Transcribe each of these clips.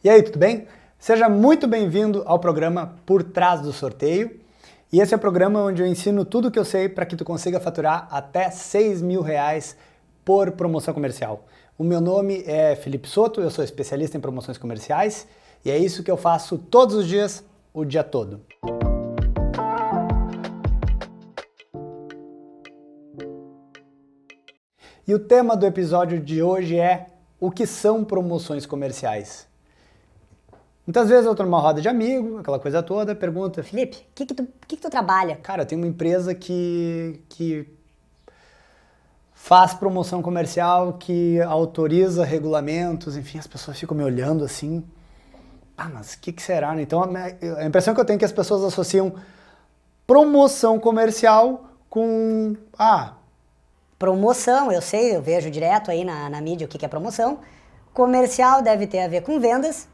E aí, tudo bem? Seja muito bem-vindo ao programa Por Trás do Sorteio. E esse é o programa onde eu ensino tudo o que eu sei para que tu consiga faturar até R$6.000 por promoção comercial. O meu nome é Felipe Soto, eu sou especialista em promoções comerciais e é isso que eu faço todos os dias, o dia todo. E o tema do episódio de hoje é o que são promoções comerciais. Muitas vezes eu estou numa roda de amigo, aquela coisa toda, pergunta: Felipe, o que tu trabalha? Cara, eu tenho uma empresa que faz promoção comercial, que autoriza regulamentos, enfim, as pessoas ficam me olhando assim. Mas o que será, né? Então a impressão que eu tenho é que as pessoas associam promoção comercial com... Promoção, eu sei, eu vejo direto aí na mídia o que é promoção. Comercial deve ter a ver com vendas.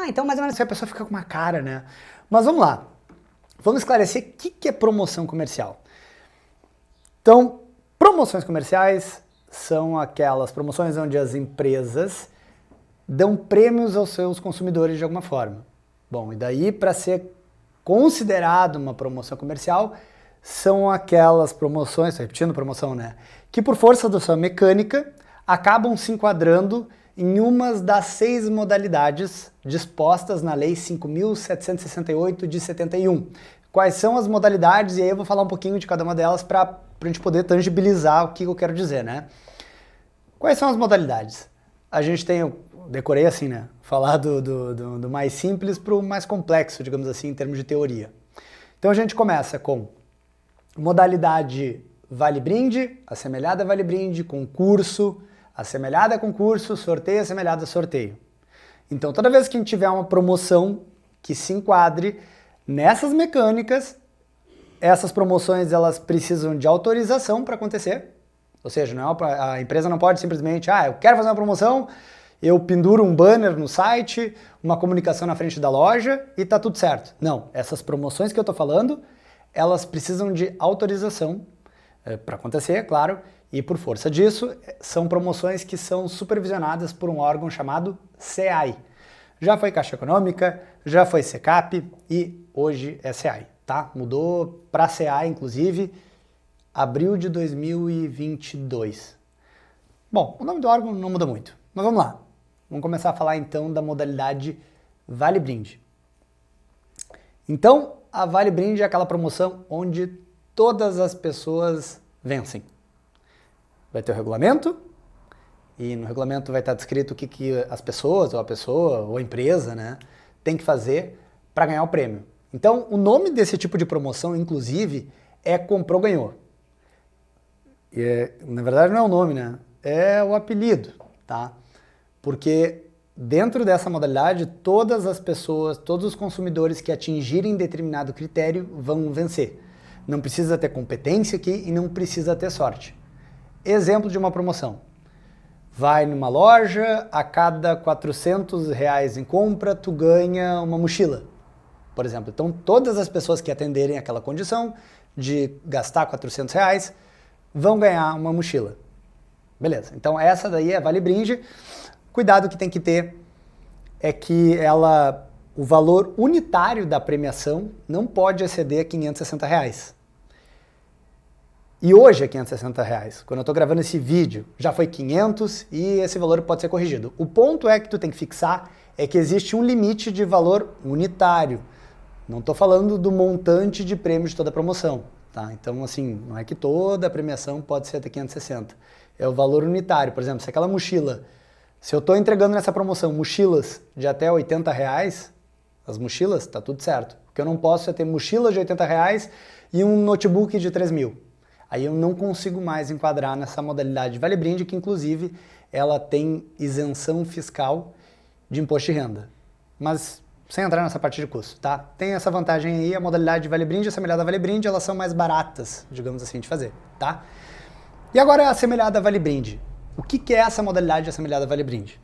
Então mais ou menos assim a pessoa fica com uma cara, né? Mas vamos lá. Vamos esclarecer o que é promoção comercial. Então, promoções comerciais são aquelas promoções onde as empresas dão prêmios aos seus consumidores de alguma forma. Bom, e daí para ser considerado uma promoção comercial, são aquelas promoções, repetindo promoção, né? Que por força da sua mecânica, acabam se enquadrando em umas das 6 modalidades dispostas na Lei 5.768 de 71. Quais são as modalidades? E aí eu vou falar um pouquinho de cada uma delas para a gente poder tangibilizar o que eu quero dizer, né? Quais são as modalidades? A gente tem, eu decorei assim, né? Falar do mais simples para o mais complexo, digamos assim, em termos de teoria. Então a gente começa com modalidade Vale Brinde, assemelhada a Vale Brinde, concurso, assemelhada a concurso, sorteio, assemelhada a sorteio. Então, toda vez que a gente tiver uma promoção que se enquadre nessas mecânicas, essas promoções elas precisam de autorização para acontecer. Ou seja, a empresa não pode simplesmente, eu quero fazer uma promoção, eu penduro um banner no site, uma comunicação na frente da loja e tá tudo certo. Não, essas promoções que eu estou falando, elas precisam de autorização para acontecer, é claro, e por força disso, são promoções que são supervisionadas por um órgão chamado CEAI. Já foi Caixa Econômica, já foi SECAP e hoje é CEAI, tá? Mudou para CEAI, inclusive, abril de 2022. Bom, o nome do órgão não muda muito, mas vamos lá. Vamos começar a falar então da modalidade Vale Brinde. Então, a Vale Brinde é aquela promoção onde todas as pessoas vencem. Vai ter o regulamento, e no regulamento vai estar descrito o que as pessoas, ou a pessoa, ou a empresa, né, tem que fazer para ganhar o prêmio. Então, o nome desse tipo de promoção, inclusive, é Comprou Ganhou. Na verdade, não é o nome, né? É o apelido, tá? Porque dentro dessa modalidade, todas as pessoas, todos os consumidores que atingirem determinado critério vão vencer. Não precisa ter competência aqui e não precisa ter sorte. Exemplo de uma promoção. Vai numa loja, a cada R$400 em compra, tu ganha uma mochila, por exemplo. Então, todas as pessoas que atenderem aquela condição de gastar R$400 vão ganhar uma mochila. Beleza, então essa daí é Vale Brinde. Cuidado que tem que ter é que o valor unitário da premiação não pode exceder R$560. E hoje é R$560. Quando eu estou gravando esse vídeo, já foi 500 e esse valor pode ser corrigido. O ponto é que tu tem que fixar é que existe um limite de valor unitário. Não estou falando do montante de prêmio de toda a promoção, tá? Então, assim, não é que toda a premiação pode ser até 560. É o valor unitário. Por exemplo, se aquela mochila, se eu estou entregando nessa promoção mochilas de até R$80, as mochilas, tá tudo certo. O que eu não posso é ter mochilas de R$80 e um notebook de 3.000. Aí eu não consigo mais enquadrar nessa modalidade de Vale Brinde, que inclusive ela tem isenção fiscal de imposto de renda. Mas sem entrar nessa parte de custo, tá? Tem essa vantagem aí, a modalidade de Vale Brinde e a assemelhada a Vale Brinde, elas são mais baratas, digamos assim, de fazer, tá? E agora a assemelhada a Vale Brinde. O que é essa modalidade de assemelhada a Vale Brinde?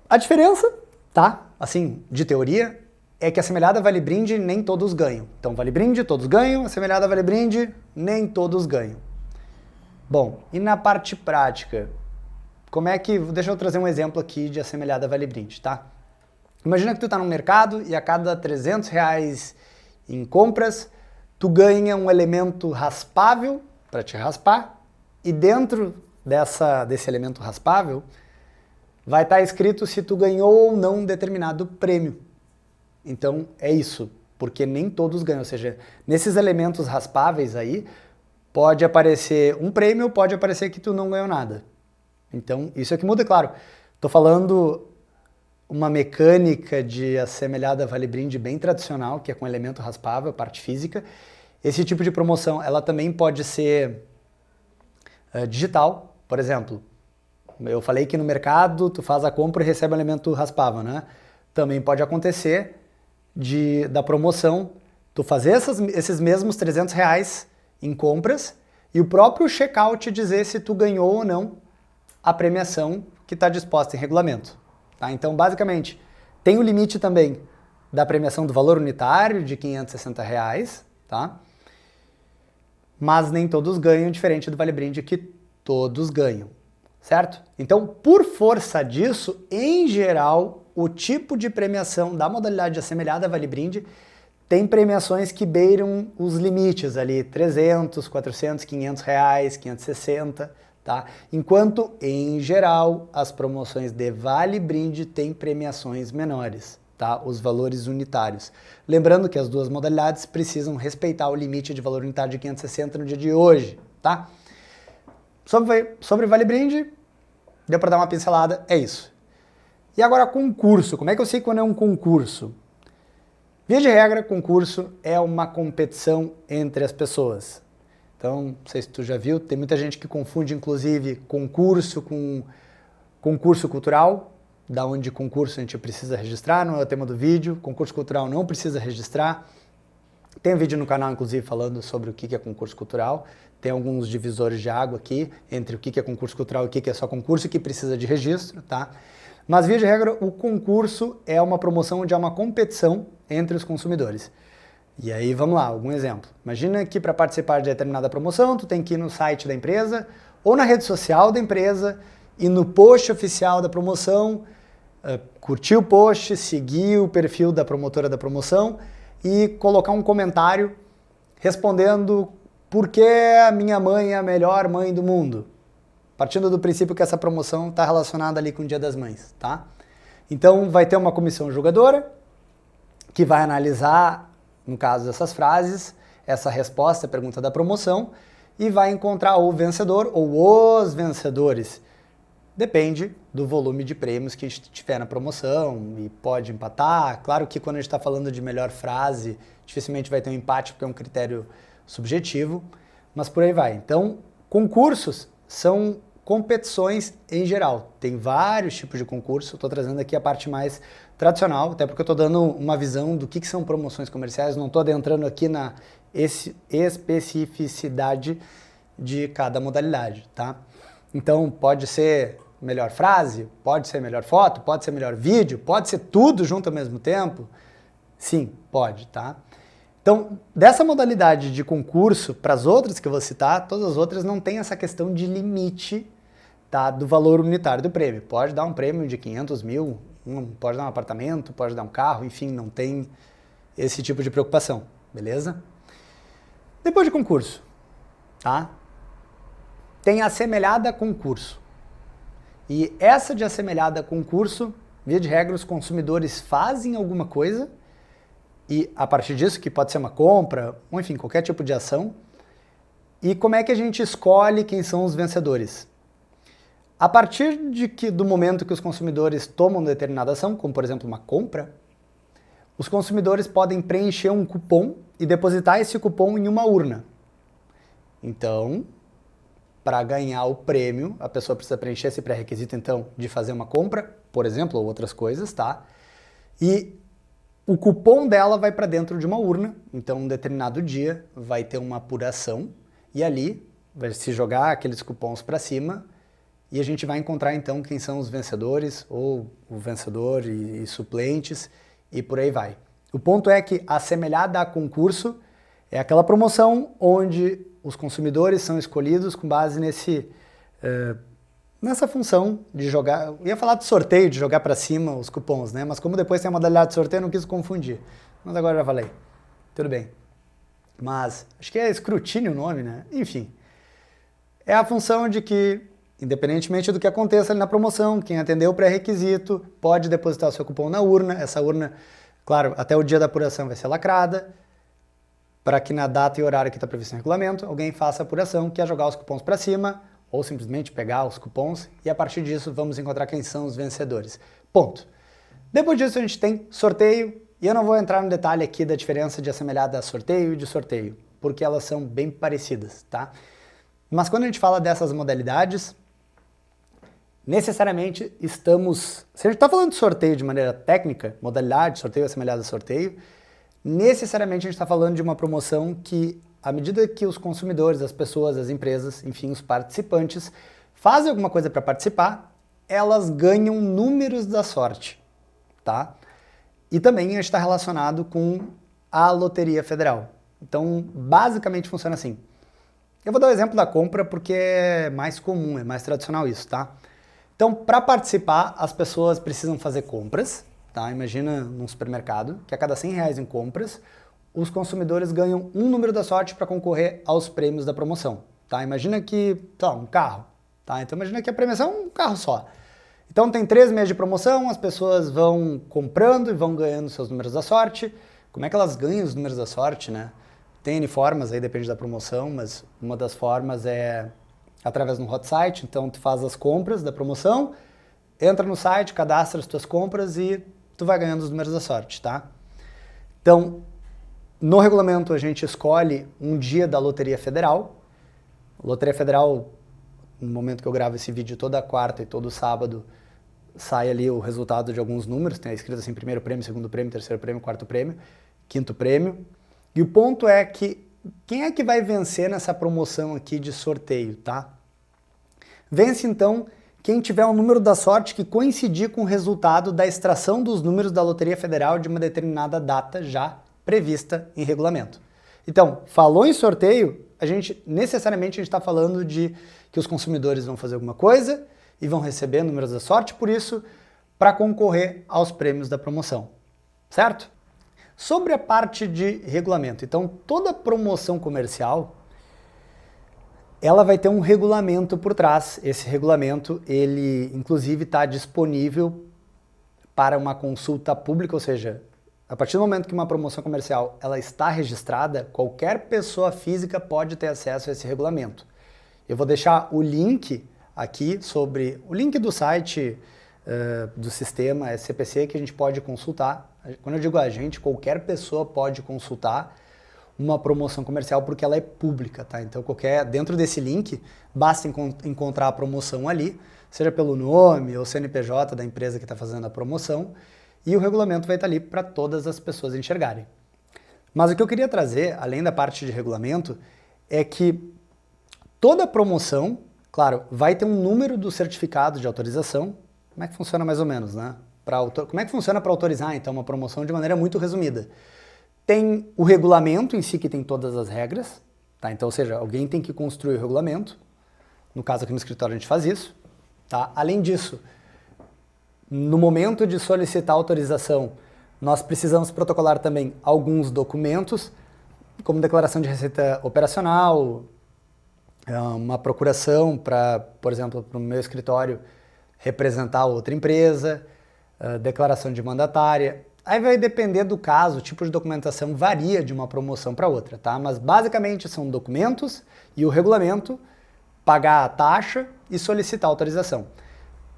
A diferença, tá? Assim, de teoria, é que assemelhada a Vale Brinde nem todos ganham. Então, Vale Brinde, todos ganham, assemelhada a Vale Brinde, nem todos ganham. Bom, e na parte prática, Deixa eu trazer um exemplo aqui de assemelhada Vale Brinde, tá? Imagina que tu tá no mercado e a cada R$300 em compras, tu ganha um elemento raspável para te raspar e dentro desse elemento raspável vai estar escrito se tu ganhou ou não um determinado prêmio. Então é isso, porque nem todos ganham, ou seja, nesses elementos raspáveis aí pode aparecer um prêmio, pode aparecer que tu não ganhou nada. Então isso é que muda, claro. Tô falando uma mecânica de assemelhada Vale Brinde bem tradicional, que é com elemento raspável, parte física. Esse tipo de promoção, ela também pode ser digital, por exemplo. Eu falei que no mercado tu faz a compra e recebe um elemento raspável, né? Também pode acontecer da promoção tu fazer esses mesmos R$300 em compras e o próprio checkout dizer se tu ganhou ou não a premiação que está disposta em regulamento. Tá? Então, basicamente, tem o limite também da premiação do valor unitário de R$560, tá? Mas nem todos ganham, diferente do Vale Brinde, que todos ganham, certo? Então, por força disso, em geral, o tipo de premiação da modalidade assemelhada Vale Brinde tem premiações que beiram os limites ali, R$300, R$400, R$500, 560, tá? Enquanto, em geral, as promoções de Vale Brinde têm premiações menores, tá? Os valores unitários. Lembrando que as duas modalidades precisam respeitar o limite de valor unitário de 560 no dia de hoje, tá? Sobre Vale Brinde, deu para dar uma pincelada, é isso. E agora concurso, como é que eu sei quando é um concurso? Via de regra, concurso é uma competição entre as pessoas. Então, não sei se tu já viu, tem muita gente que confunde, inclusive, concurso com concurso cultural, da onde concurso a gente precisa registrar, não é o tema do vídeo, concurso cultural não precisa registrar. Tem um vídeo no canal, inclusive, falando sobre o que é concurso cultural. Tem alguns divisores de água aqui, entre o que é concurso cultural e o que é só concurso, que precisa de registro, tá? Mas, via de regra, o concurso é uma promoção onde há uma competição entre os consumidores. E aí, vamos lá, algum exemplo. Imagina que para participar de determinada promoção, tu tem que ir no site da empresa ou na rede social da empresa e no post oficial da promoção, curtir o post, seguir o perfil da promotora da promoção e colocar um comentário respondendo por que a minha mãe é a melhor mãe do mundo. Partindo do princípio que essa promoção está relacionada ali com o Dia das Mães, tá? Então, vai ter uma comissão julgadora que vai analisar, no caso dessas frases, essa resposta à pergunta da promoção e vai encontrar o vencedor ou os vencedores. Depende do volume de prêmios que tiver na promoção e pode empatar. Claro que quando a gente está falando de melhor frase, dificilmente vai ter um empate porque é um critério subjetivo, mas por aí vai. Então, concursos são competições em geral. Tem vários tipos de concurso, estou trazendo aqui a parte mais tradicional, até porque eu estou dando uma visão do que são promoções comerciais, não estou adentrando aqui na especificidade de cada modalidade, tá? Então, pode ser melhor frase, pode ser melhor foto, pode ser melhor vídeo, pode ser tudo junto ao mesmo tempo? Sim, pode, tá? Então, dessa modalidade de concurso, para as outras que eu vou citar, todas as outras não tem essa questão de limite, tá, do valor unitário do prêmio. Pode dar um prêmio de 500 mil, pode dar um apartamento, pode dar um carro, enfim, não tem esse tipo de preocupação, beleza? Depois de concurso, tá? Tem assemelhada a concurso. E essa de assemelhada a concurso, via de regra, os consumidores fazem alguma coisa e a partir disso, que pode ser uma compra, ou enfim, qualquer tipo de ação. E como é que a gente escolhe quem são os vencedores? A partir do momento que os consumidores tomam determinada ação, como por exemplo uma compra, os consumidores podem preencher um cupom e depositar esse cupom em uma urna. Então, para ganhar o prêmio, a pessoa precisa preencher esse pré-requisito, então, de fazer uma compra, por exemplo, ou outras coisas, tá? E o cupom dela vai para dentro de uma urna, então, um determinado dia vai ter uma apuração e ali vai se jogar aqueles cupons para cima e a gente vai encontrar, então, quem são os vencedores ou o vencedor e suplentes e por aí vai. O ponto é que, assemelhada a concurso, é aquela promoção onde os consumidores são escolhidos com base nessa função de jogar, eu ia falar de sorteio, de jogar para cima os cupons, né? Mas como depois tem a modalidade de sorteio, eu não quis confundir. Mas agora já falei. Tudo bem. Mas acho que é escrutínio o nome, né? Enfim. É a função de que, independentemente do que aconteça ali na promoção, quem atendeu o pré-requisito pode depositar o seu cupom na urna. Essa urna, claro, até o dia da apuração vai ser lacrada, para que na data e horário que está previsto no regulamento, alguém faça a apuração, que é jogar os cupons para cima, ou simplesmente pegar os cupons, e a partir disso vamos encontrar quem são os vencedores. Ponto. Depois disso a gente tem sorteio, e eu não vou entrar no detalhe aqui da diferença de assemelhada a sorteio e de sorteio, porque elas são bem parecidas, tá? Mas quando a gente fala dessas modalidades, necessariamente estamos... Se a gente está falando de sorteio de maneira técnica, modalidade, sorteio assemelhada a sorteio, necessariamente a gente está falando de uma promoção que, à medida que os consumidores, as pessoas, as empresas, enfim, os participantes, fazem alguma coisa para participar, elas ganham números da sorte, tá? E também a gente está relacionado com a Loteria Federal. Então, basicamente funciona assim. Eu vou dar o exemplo da compra porque é mais comum, é mais tradicional isso, tá? Então, para participar, as pessoas precisam fazer compras, tá? Imagina num supermercado que a cada R$100 em compras, os consumidores ganham um número da sorte para concorrer aos prêmios da promoção, tá? Imagina que, um carro, tá? Então imagina que a premiação é um carro só. Então tem 3 meses de promoção, as pessoas vão comprando e vão ganhando seus números da sorte. Como é que elas ganham os números da sorte, né? Tem N formas, aí depende da promoção, mas uma das formas é através de um hot site. Então tu faz as compras da promoção, entra no site, cadastra as tuas compras e tu vai ganhando os números da sorte, tá? Então, no regulamento a gente escolhe um dia da Loteria Federal. Loteria Federal, no momento que eu gravo esse vídeo, toda quarta e todo sábado sai ali o resultado de alguns números, tem escrito assim, primeiro prêmio, segundo prêmio, terceiro prêmio, quarto prêmio, quinto prêmio. E o ponto é que, quem é que vai vencer nessa promoção aqui de sorteio, tá? Vence então quem tiver um número da sorte que coincidir com o resultado da extração dos números da Loteria Federal de uma determinada data já prevista em regulamento. Então, falou em sorteio, necessariamente a gente está falando de que os consumidores vão fazer alguma coisa e vão receber números da sorte, por isso, para concorrer aos prêmios da promoção, certo? Sobre a parte de regulamento, então toda promoção comercial, ela vai ter um regulamento por trás. Esse regulamento, ele inclusive está disponível para uma consulta pública, ou seja, a partir do momento que uma promoção comercial ela está registrada, qualquer pessoa física pode ter acesso a esse regulamento. Eu vou deixar o link aqui sobre o link do site do sistema SCPC que a gente pode consultar. Quando eu digo a gente, qualquer pessoa pode consultar uma promoção comercial porque ela é pública, tá? Então dentro desse link basta encontrar a promoção ali, seja pelo nome ou CNPJ da empresa que está fazendo a promoção, e o regulamento vai estar ali para todas as pessoas enxergarem. Mas o que eu queria trazer, além da parte de regulamento, é que toda promoção, claro, vai ter um número do certificado de autorização. Como é que funciona mais ou menos, né? Como é que funciona para autorizar, então, uma promoção de maneira muito resumida? Tem o regulamento em si, que tem todas as regras, tá? Então, ou seja, alguém tem que construir o regulamento. No caso aqui no escritório a gente faz isso, tá? Além disso, no momento de solicitar autorização, nós precisamos protocolar também alguns documentos, como declaração de receita operacional, uma procuração para, por exemplo, para o meu escritório representar outra empresa, declaração de mandatária. Aí vai depender do caso, o tipo de documentação varia de uma promoção para outra, tá? Mas basicamente são documentos e o regulamento, pagar a taxa e solicitar autorização.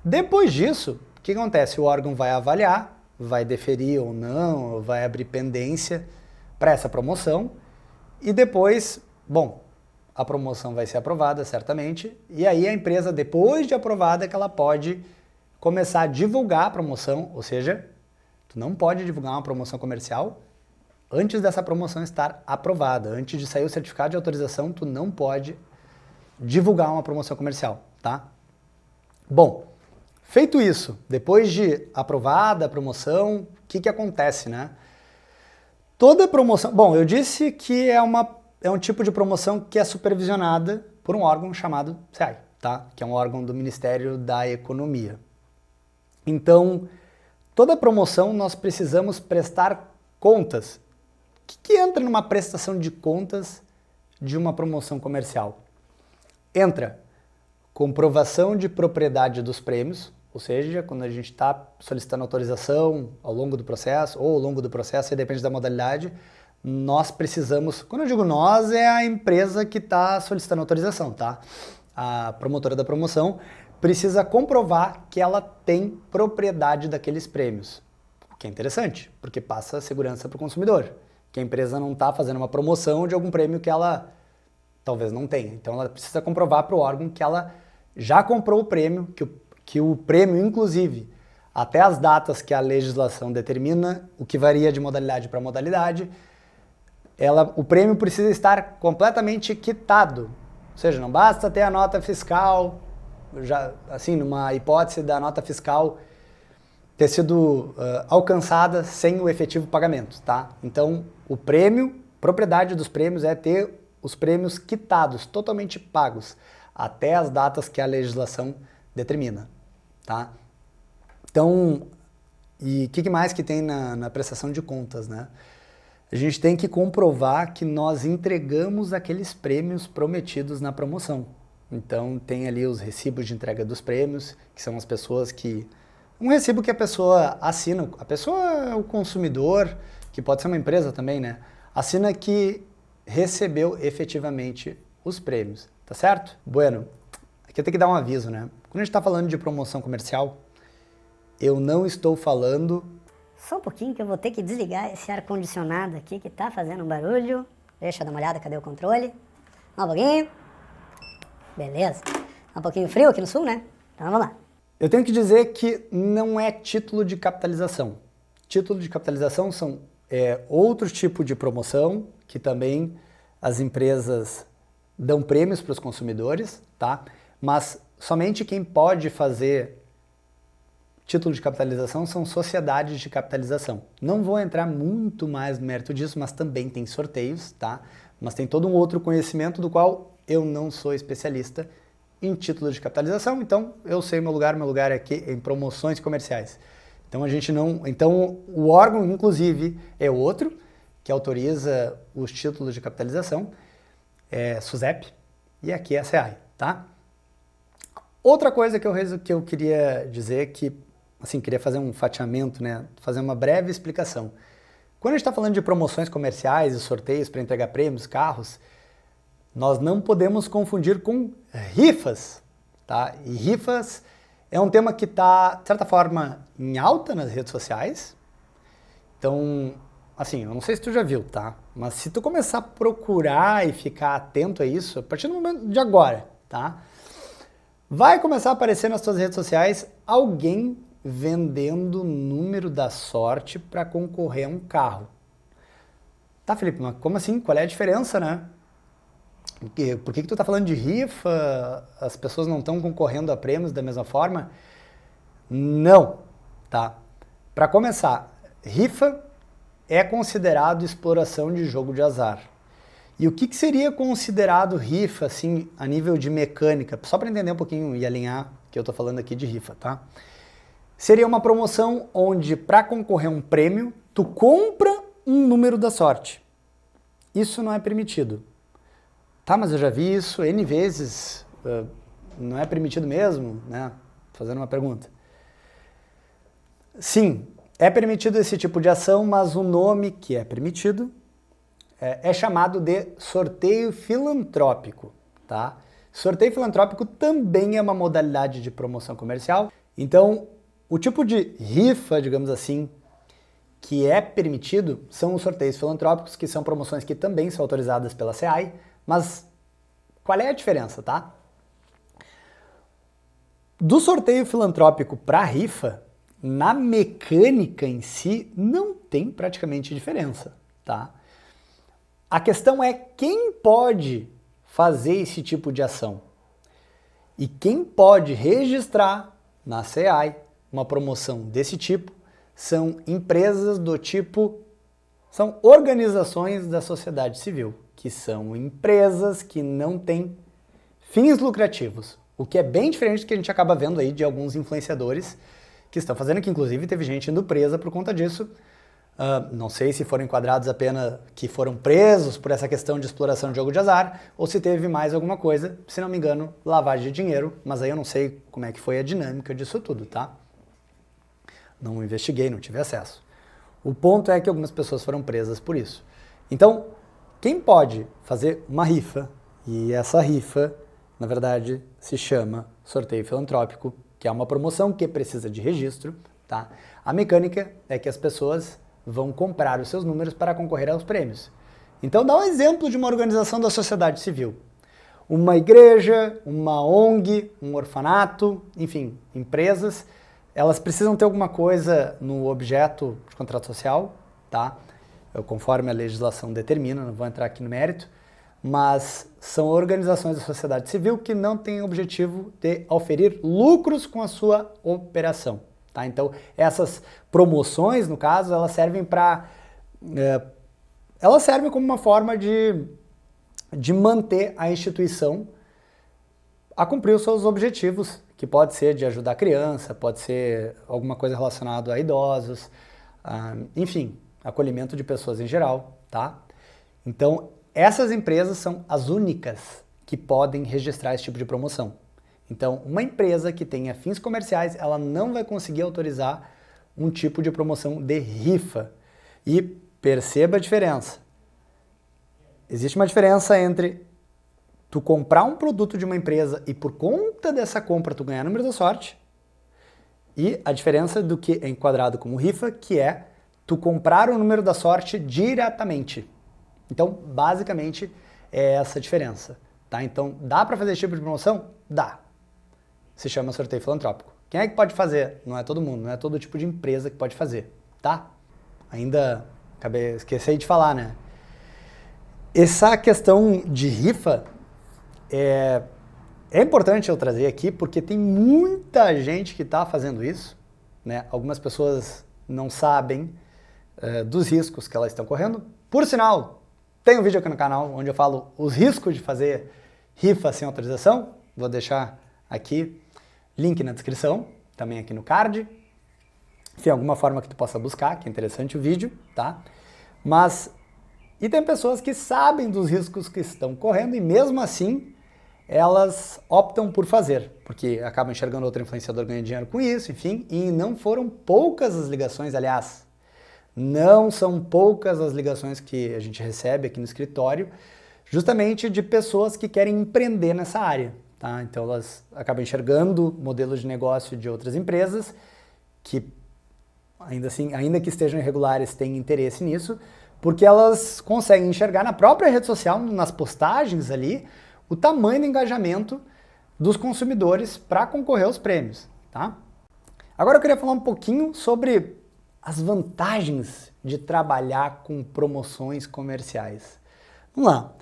Depois disso, o que acontece? O órgão vai avaliar, vai deferir ou não, vai abrir pendência para essa promoção e depois, a promoção vai ser aprovada certamente e aí a empresa, depois de aprovada, que ela pode começar a divulgar a promoção, ou seja, tu não pode divulgar uma promoção comercial antes dessa promoção estar aprovada. Antes de sair o certificado de autorização, tu não pode divulgar uma promoção comercial, tá? Bom, feito isso, depois de aprovada a promoção, o que acontece, né? Toda promoção... Bom, eu disse que é um tipo de promoção que é supervisionada por um órgão chamado CEAI, tá? Que é um órgão do Ministério da Economia. Então, toda promoção nós precisamos prestar contas. O que entra numa prestação de contas de uma promoção comercial? Entra comprovação de propriedade dos prêmios, ou seja, quando a gente está solicitando autorização ao longo do processo, ou ao longo do processo, aí depende da modalidade, nós precisamos, quando eu digo nós, é a empresa que está solicitando autorização, tá? A promotora da promoção precisa comprovar que ela tem propriedade daqueles prêmios, o que é interessante, porque passa segurança para o consumidor, que a empresa não está fazendo uma promoção de algum prêmio que ela talvez não tenha. Então ela precisa comprovar para o órgão que ela já comprou o prêmio, que o prêmio, inclusive, até as datas que a legislação determina, o que varia de modalidade para modalidade, o prêmio precisa estar completamente quitado. Ou seja, não basta ter a nota fiscal, já, assim, numa hipótese da nota fiscal ter sido alcançada sem o efetivo pagamento, tá? Então, o prêmio, propriedade dos prêmios é ter os prêmios quitados, totalmente pagos, até as datas que a legislação determina, tá? Então, e o que mais que tem na prestação de contas, né? A gente tem que comprovar que nós entregamos aqueles prêmios prometidos na promoção. Então, tem ali os recibos de entrega dos prêmios, que são as pessoas que... Um recibo que a pessoa assina, a pessoa é o consumidor, que pode ser uma empresa também, né? Assina que recebeu efetivamente os prêmios, tá certo? Bueno, aqui eu tenho que dar um aviso, né? Quando a gente está falando de promoção comercial, eu não estou falando... Só um pouquinho que eu vou ter que desligar esse ar-condicionado aqui que tá fazendo um barulho. Deixa eu dar uma olhada, cadê o controle? Um pouquinho. Beleza. Tá um pouquinho frio aqui no sul, né? Então vamos lá. Eu tenho que dizer que não é título de capitalização. Título de capitalização são outro tipo de promoção que também as empresas dão prêmios para os consumidores, tá? Mas somente quem pode fazer título de capitalização são sociedades de capitalização. Não vou entrar muito mais no mérito disso, mas também tem sorteios, tá? Mas tem todo um outro conhecimento do qual eu não sou especialista em título de capitalização, então eu sei meu lugar é aqui em promoções comerciais. Então a gente não, então o órgão inclusive é outro que autoriza os títulos de capitalização, é SUSEP, e aqui é a SEAI, tá? Outra coisa que eu queria dizer que, assim, queria fazer um fatiamento, né? Fazer uma breve explicação. Quando a gente está falando de promoções comerciais e sorteios para entregar prêmios, carros, nós não podemos confundir com rifas, tá? E rifas é um tema que está, de certa forma, em alta nas redes sociais. Então, assim, eu não sei se tu já viu, tá? Mas se tu começar a procurar e ficar atento a isso, a partir do momento de agora, tá? Vai começar a aparecer nas tuas redes sociais alguém vendendo o número da sorte para concorrer a um carro. Tá, Felipe, mas como assim? Qual é a diferença, né? Por que tu tá falando de rifa? As pessoas não estão concorrendo a prêmios da mesma forma? Não, tá? Para começar, rifa é considerado exploração de jogo de azar. E o que seria considerado rifa, assim, a nível de mecânica? Só para entender um pouquinho e alinhar que eu tô falando aqui de rifa, tá? Seria uma promoção onde, para concorrer a um prêmio, tu compra um número da sorte. Isso não é permitido. Tá, mas eu já vi isso N vezes, não é permitido mesmo, né? Fazendo uma pergunta. Sim, é permitido esse tipo de ação, mas o nome que é permitido é chamado de sorteio filantrópico, tá? Sorteio filantrópico também é uma modalidade de promoção comercial. Então, o tipo de rifa, digamos assim, que é permitido são os sorteios filantrópicos, que são promoções que também são autorizadas pela SEAI, mas qual é a diferença, tá? Do sorteio filantrópico para a rifa, na mecânica em si, não tem praticamente diferença, tá? A questão é quem pode fazer esse tipo de ação. E quem pode registrar na SEAI uma promoção desse tipo são empresas do tipo, são organizações da sociedade civil, que são empresas que não têm fins lucrativos. O que é bem diferente do que a gente acaba vendo aí de alguns influenciadores que estão fazendo, que inclusive teve gente indo presa por conta disso. Não sei se foram enquadrados apenas que foram presos por essa questão de exploração de jogo de azar, ou se teve mais alguma coisa, se não me engano, lavagem de dinheiro, mas aí eu não sei como é que foi a dinâmica disso tudo, tá? Não investiguei, não tive acesso. O ponto é que algumas pessoas foram presas por isso. Então, quem pode fazer uma rifa, e essa rifa, na verdade, se chama sorteio filantrópico, que é uma promoção que precisa de registro, tá? A mecânica é que as pessoas vão comprar os seus números para concorrer aos prêmios. Então dá um exemplo de uma organização da sociedade civil. Uma igreja, uma ONG, um orfanato, enfim, empresas, elas precisam ter alguma coisa no objeto de contrato social, tá? Conforme a legislação determina, não vou entrar aqui no mérito, mas são organizações da sociedade civil que não têm o objetivo de oferir lucros com a sua operação. Tá? Então, essas promoções, no caso, elas servem elas servem como uma forma de manter a instituição a cumprir os seus objetivos, que pode ser de ajudar a criança, pode ser alguma coisa relacionada a idosos, enfim, acolhimento de pessoas em geral, tá? Então, essas empresas são as únicas que podem registrar esse tipo de promoção. Então, uma empresa que tenha fins comerciais, ela não vai conseguir autorizar um tipo de promoção de rifa. E perceba a diferença. Existe uma diferença entre tu comprar um produto de uma empresa e por conta dessa compra tu ganhar número da sorte, e a diferença do que é enquadrado como rifa, que é tu comprar o número da sorte diretamente. Então, basicamente, é essa a diferença. Tá? Então, dá para fazer esse tipo de promoção? Dá. Se chama sorteio filantrópico. Quem é que pode fazer? Não é todo mundo, não é todo tipo de empresa que pode fazer, tá? Ainda esqueci de falar, né? Essa questão de rifa é importante eu trazer aqui porque tem muita gente que está fazendo isso, né? Algumas pessoas não sabem dos riscos que elas estão correndo. Por sinal, tem um vídeo aqui no canal onde eu falo os riscos de fazer rifa sem autorização. Vou deixar aqui link na descrição, também aqui no card. Enfim, alguma forma que tu possa buscar, que é interessante o vídeo, tá? E tem pessoas que sabem dos riscos que estão correndo e mesmo assim elas optam por fazer, porque acabam enxergando outro influenciador ganhando dinheiro com isso, enfim, e não foram poucas as ligações, aliás, não são poucas as ligações que a gente recebe aqui no escritório, justamente de pessoas que querem empreender nessa área. Tá? Então elas acabam enxergando modelos de negócio de outras empresas que, ainda que estejam irregulares, têm interesse nisso, porque elas conseguem enxergar na própria rede social, nas postagens ali, o tamanho do engajamento dos consumidores para concorrer aos prêmios. Tá? Agora eu queria falar um pouquinho sobre as vantagens de trabalhar com promoções comerciais. Vamos lá.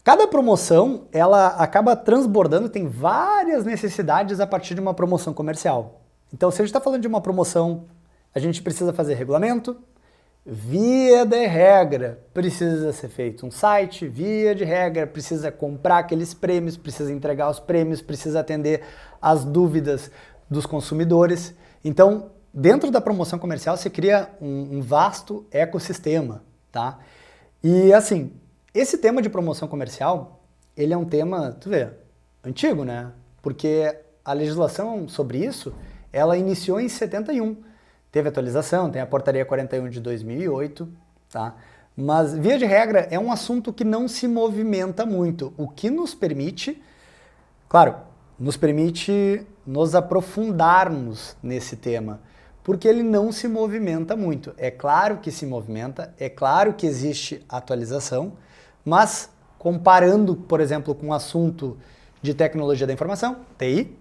Cada promoção, ela acaba transbordando, tem várias necessidades a partir de uma promoção comercial. Então, se a gente está falando de uma promoção, a gente precisa fazer regulamento, via de regra, precisa ser feito um site, via de regra, precisa comprar aqueles prêmios, precisa entregar os prêmios, precisa atender as dúvidas dos consumidores. Então, dentro da promoção comercial, se cria um vasto ecossistema, tá? E assim, esse tema de promoção comercial, ele é um tema, tu vê, antigo, né? Porque a legislação sobre isso, ela iniciou em 71. Teve atualização, tem a Portaria 41 de 2008, tá? Mas, via de regra, é um assunto que não se movimenta muito, o que nos permite, claro, nos permite nos aprofundarmos nesse tema, porque ele não se movimenta muito. É claro que se movimenta, é claro que existe atualização, mas comparando, por exemplo, com o assunto de tecnologia da informação, TI,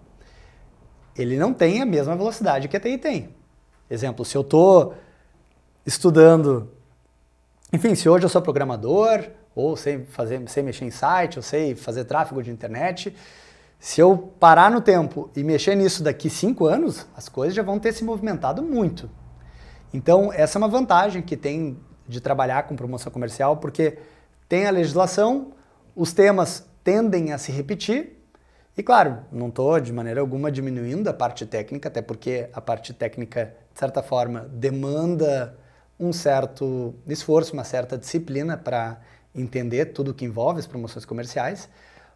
ele não tem a mesma velocidade que a TI tem. Exemplo, se eu estou estudando, enfim, se hoje eu sou programador, ou sei mexer em site, ou sei fazer tráfego de internet, se eu parar no tempo e mexer nisso daqui 5 anos, as coisas já vão ter se movimentado muito. Então, essa é uma vantagem que tem de trabalhar com promoção comercial, porque tem a legislação, os temas tendem a se repetir, E claro, não estou de maneira alguma diminuindo a parte técnica, até porque a parte técnica, de certa forma, demanda um certo esforço, uma certa disciplina para entender tudo o que envolve as promoções comerciais,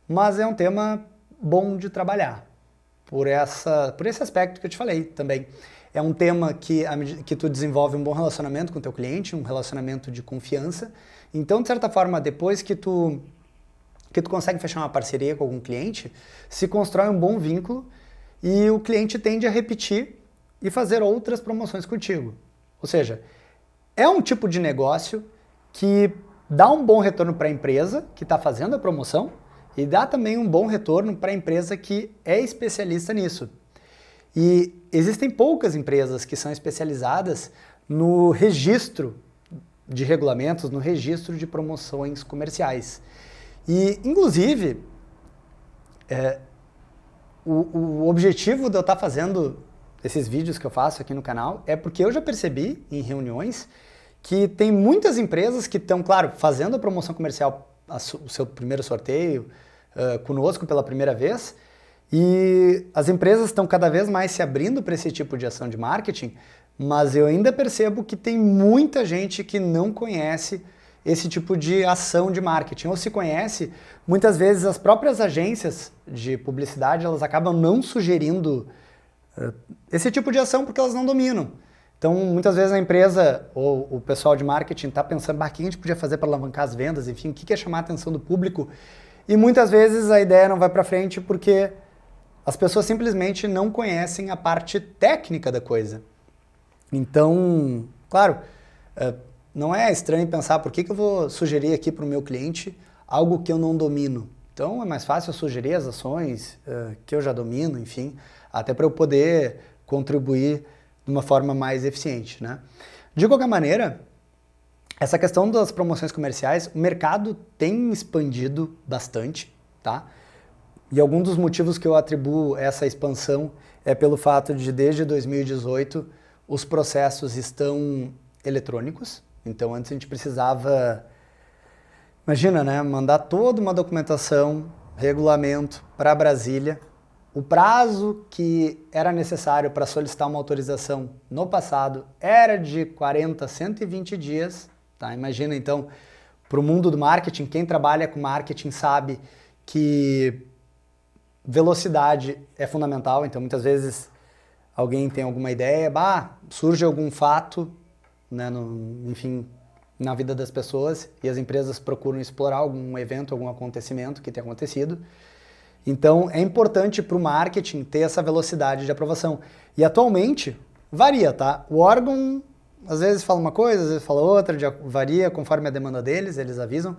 mas é um tema bom de trabalhar, por esse aspecto que eu te falei também. É um tema que tu desenvolve um bom relacionamento com o teu cliente, um relacionamento de confiança. Então, de certa forma, depois que tu consegue fechar uma parceria com algum cliente, se constrói um bom vínculo e o cliente tende a repetir e fazer outras promoções contigo. Ou seja, é um tipo de negócio que dá um bom retorno para a empresa que está fazendo a promoção e dá também um bom retorno para a empresa que é especialista nisso. E existem poucas empresas que são especializadas no registro de regulamentos, no registro de promoções comerciais. E, inclusive, o objetivo de eu estar fazendo esses vídeos que eu faço aqui no canal é porque eu já percebi em reuniões que tem muitas empresas que estão, claro, fazendo a promoção comercial, o seu primeiro sorteio, conosco pela primeira vez, e as empresas estão cada vez mais se abrindo para esse tipo de ação de marketing, mas eu ainda percebo que tem muita gente que não conhece esse tipo de ação de marketing, ou se conhece, muitas vezes as próprias agências de publicidade, elas acabam não sugerindo esse tipo de ação porque elas não dominam. Então, muitas vezes a empresa ou o pessoal de marketing está pensando, o que a gente podia fazer para alavancar as vendas, enfim, o que é chamar a atenção do público, e muitas vezes a ideia não vai para frente porque as pessoas simplesmente não conhecem a parte técnica da coisa. Então, claro, não é estranho pensar por que eu vou sugerir aqui para o meu cliente algo que eu não domino. Então, é mais fácil eu sugerir as ações que eu já domino, enfim, até para eu poder contribuir de uma forma mais eficiente, né? De qualquer maneira, essa questão das promoções comerciais, o mercado tem expandido bastante, tá? E algum dos motivos que eu atribuo essa expansão é pelo fato de, desde 2018, os processos estão eletrônicos. Então, antes a gente precisava, imagina, né, mandar toda uma documentação, regulamento para Brasília. O prazo que era necessário para solicitar uma autorização no passado era de 40 a 120 dias. Tá? Imagina, então, para o mundo do marketing, quem trabalha com marketing sabe que velocidade é fundamental, então muitas vezes alguém tem alguma ideia, surge algum fato, né, enfim, na vida das pessoas e as empresas procuram explorar algum evento, algum acontecimento que tenha acontecido. Então é importante para o marketing ter essa velocidade de aprovação. E atualmente varia, tá? O órgão às vezes fala uma coisa, às vezes fala outra, varia conforme a demanda deles, eles avisam,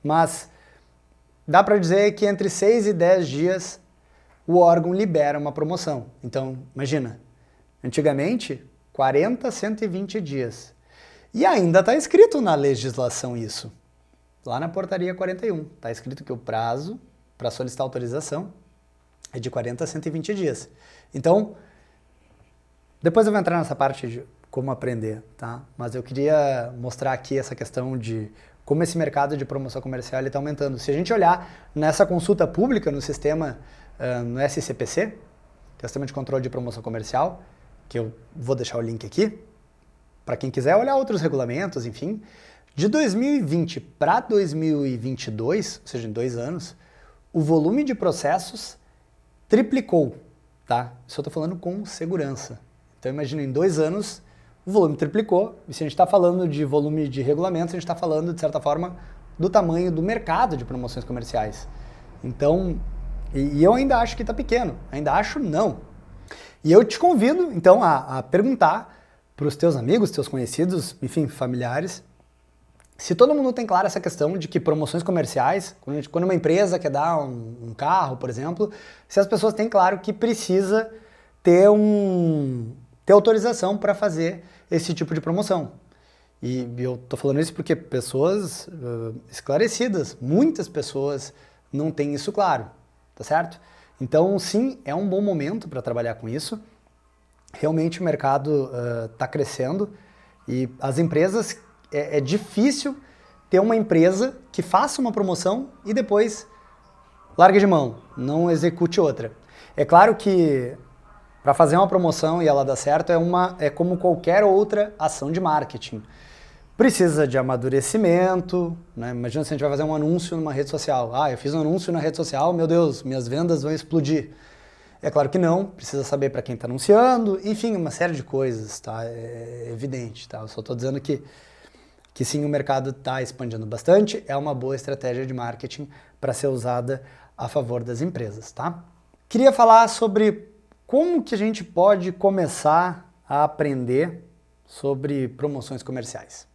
mas dá para dizer que entre 6 e 10 dias o órgão libera uma promoção. Então, imagina, antigamente, 40 a 120 dias. E ainda está escrito na legislação isso. Lá na portaria 41, está escrito que o prazo para solicitar autorização é de 40 a 120 dias. Então, depois eu vou entrar nessa parte de como aprender, tá? Mas eu queria mostrar aqui essa questão de como esse mercado de promoção comercial está aumentando. Se a gente olhar nessa consulta pública no sistema, no SCPC, que é o Sistema de Controle de Promoção Comercial, que eu vou deixar o link aqui, para quem quiser olhar outros regulamentos, enfim, de 2020 para 2022, ou seja, em 2 anos, o volume de processos triplicou, tá? Isso eu estou falando com segurança. Então, imagina, em 2 anos, o volume triplicou, e se a gente está falando de volume de regulamentos, a gente está falando, de certa forma, do tamanho do mercado de promoções comerciais. Então, e eu ainda acho que está pequeno, ainda acho não. E eu te convido, então, a perguntar para os teus amigos, teus conhecidos, enfim, familiares, se todo mundo tem claro essa questão de que promoções comerciais, quando uma empresa quer dar um carro, por exemplo, se as pessoas têm claro que precisa ter autorização para fazer esse tipo de promoção. E eu estou falando isso porque pessoas esclarecidas, muitas pessoas não têm isso claro, tá certo? Então, sim, é um bom momento para trabalhar com isso. Realmente o mercado está crescendo e as empresas, é difícil ter uma empresa que faça uma promoção e depois larga de mão, não execute outra. É claro que para fazer uma promoção e ela dar certo é como qualquer outra ação de marketing. Precisa de amadurecimento, né? Imagina se a gente vai fazer um anúncio numa rede social. Eu fiz um anúncio na rede social, meu Deus, minhas vendas vão explodir. É claro que não, precisa saber para quem está anunciando, enfim, uma série de coisas, tá? É evidente, tá? Eu só estou dizendo que sim, o mercado está expandindo bastante, é uma boa estratégia de marketing para ser usada a favor das empresas, tá? Queria falar sobre como que a gente pode começar a aprender sobre promoções comerciais.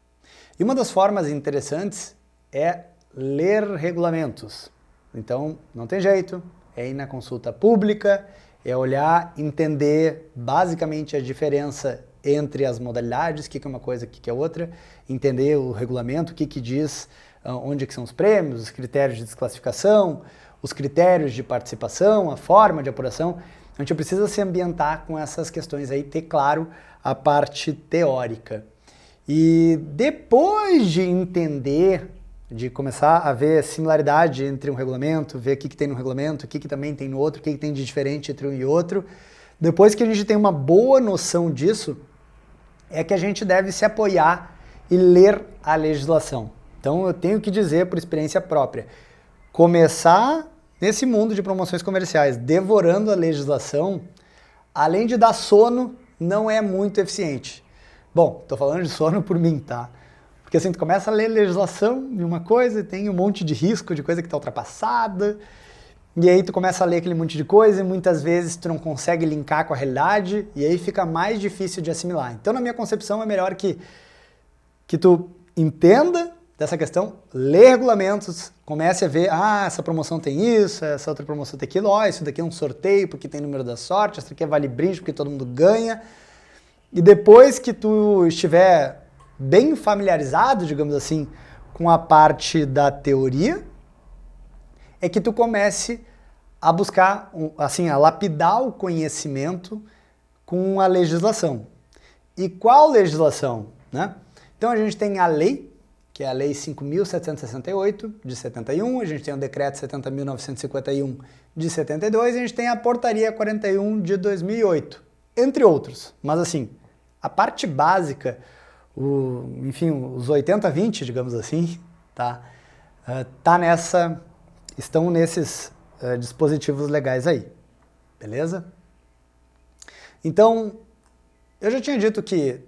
E uma das formas interessantes é ler regulamentos. Então, não tem jeito, é ir na consulta pública, é olhar, entender basicamente a diferença entre as modalidades, o que é uma coisa, o que é outra, entender o regulamento, o que diz, onde que são os prêmios, os critérios de desclassificação, os critérios de participação, a forma de apuração. A gente precisa se ambientar com essas questões aí, ter claro a parte teórica. E depois de entender, de começar a ver similaridade entre um regulamento, ver o que tem no regulamento, o que também tem no outro, o que tem de diferente entre um e outro, depois que a gente tem uma boa noção disso, é que a gente deve se apoiar e ler a legislação. Então eu tenho que dizer por experiência própria, começar nesse mundo de promoções comerciais devorando a legislação, além de dar sono, não é muito eficiente. Bom, tô falando de sono por mim, tá? Porque assim, tu começa a ler legislação de uma coisa e tem um monte de risco de coisa que tá ultrapassada, e aí tu começa a ler aquele monte de coisa e muitas vezes tu não consegue linkar com a realidade e aí fica mais difícil de assimilar. Então, na minha concepção, é melhor que tu entenda dessa questão, lê regulamentos, comece a ver, essa promoção tem isso, essa outra promoção tem aquilo, isso daqui é um sorteio porque tem número da sorte, essa daqui é vale brinde porque todo mundo ganha. E depois que tu estiver bem familiarizado, digamos assim, com a parte da teoria, é que tu comece a buscar, assim, a lapidar o conhecimento com a legislação. E qual legislação, né? Então a gente tem a lei, que é a Lei 5.768, de 71, a gente tem o Decreto 70.951, de 72, e a gente tem a Portaria 41, de 2008, entre outros. Mas assim, a parte básica, enfim, os 80-20, digamos assim, tá? Estão nesses dispositivos legais aí, beleza? Então, eu já tinha dito que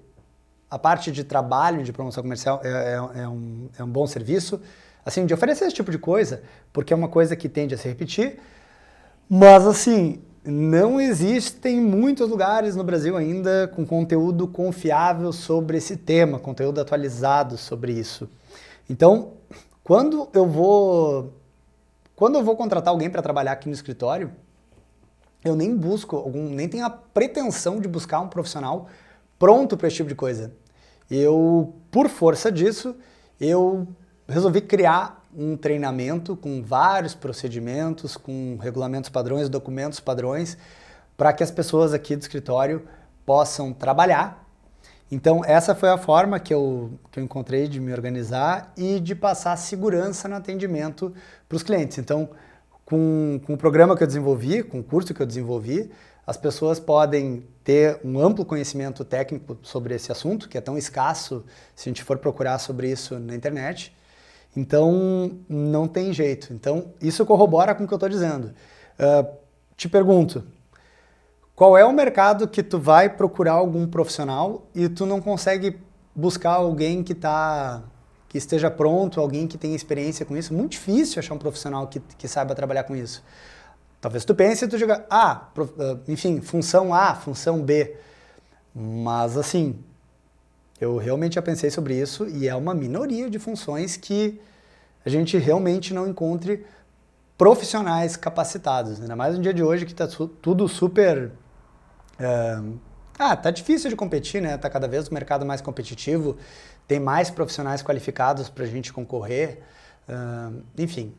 a parte de trabalho de promoção comercial é um bom serviço, assim, de oferecer esse tipo de coisa, porque é uma coisa que tende a se repetir, mas assim, não existem muitos lugares no Brasil ainda com conteúdo confiável sobre esse tema, conteúdo atualizado sobre isso. Então, quando eu vou contratar alguém para trabalhar aqui no escritório, eu nem nem tenho a pretensão de buscar um profissional pronto para esse tipo de coisa. Por força disso, eu resolvi criar um treinamento com vários procedimentos, com regulamentos padrões, documentos padrões, para que as pessoas aqui do escritório possam trabalhar. Então, essa foi a forma que eu encontrei de me organizar e de passar segurança no atendimento para os clientes. Então, com o programa que eu desenvolvi, com o curso que eu desenvolvi, as pessoas podem ter um amplo conhecimento técnico sobre esse assunto, que é tão escasso se a gente for procurar sobre isso na internet. Então, não tem jeito. Então, isso corrobora com o que eu estou dizendo. Te pergunto, qual é o mercado que tu vai procurar algum profissional e tu não consegue buscar alguém que esteja pronto, alguém que tenha experiência com isso? Muito difícil achar um profissional que saiba trabalhar com isso. Talvez tu pense e tu diga, enfim, função A, função B. Mas assim, eu realmente já pensei sobre isso e é uma minoria de funções que a gente realmente não encontre profissionais capacitados. Ainda mais no dia de hoje que está tudo super... tá difícil de competir, né? Tá cada vez o mercado mais competitivo, tem mais profissionais qualificados para a gente concorrer, enfim.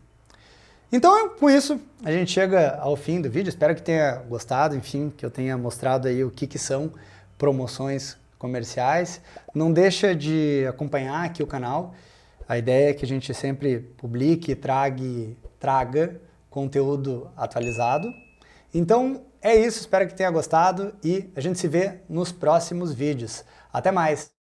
Então, com isso, a gente chega ao fim do vídeo. Espero que tenha gostado, enfim, que eu tenha mostrado aí o que são promoções comerciais. Não deixa de acompanhar aqui o canal. A ideia é que a gente sempre publique e traga conteúdo atualizado. Então é isso, espero que tenha gostado e a gente se vê nos próximos vídeos. Até mais!